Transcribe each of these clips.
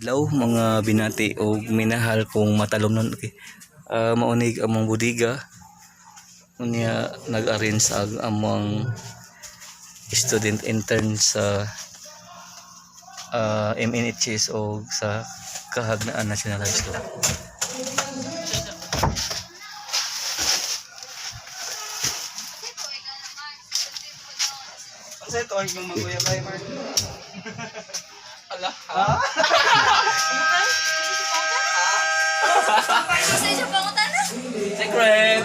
Adlaw mga binati o minahal kong matalom nun maunig among budiga unya nag-arrange sa among student intern sa MNHS o sa Kahagnaan National High School. Kasi ito ay maguya tayo, Mark. Allah. Secret!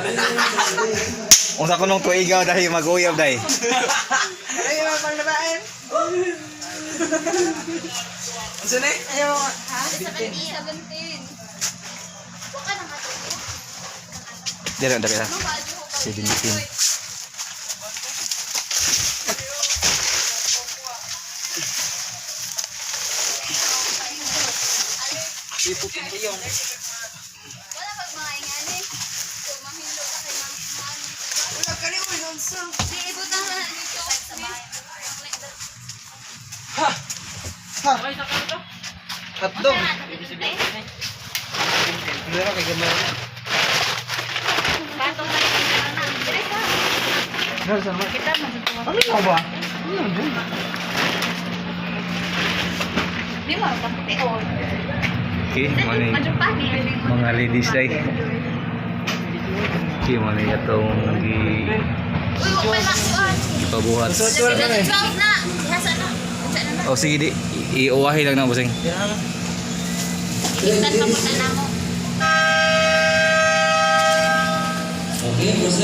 Unsa ko nung tuigaw dahil mag-uyab dahil. Ay, mga panglabain. Ano na? Ayaw mo. Ha? 17. Baka na matulog. Dito ang dapit ha. 17. Iputin ko yung. Wala pag mga ingani. Kung mahilo ka kay mga ingani. Wala ka rin mo yung song. Di ibutang na dito. Ha! Ha! Hotdog. Meron kay gamay. Batong na rin na. Dire ka. Meron sa mga. Kita magtuwa. Ano nga ba? Di mo ka pution. Okay, mani Majupa ni. mga ladies dahil. Okay, mani itong Uy, may masuan. ipabuhat. Suot na eh. 12 na. Hasa na. Hasa na na. O sige di, iuwahi lang na busing. Ikan ka po na mo. Okay, boss.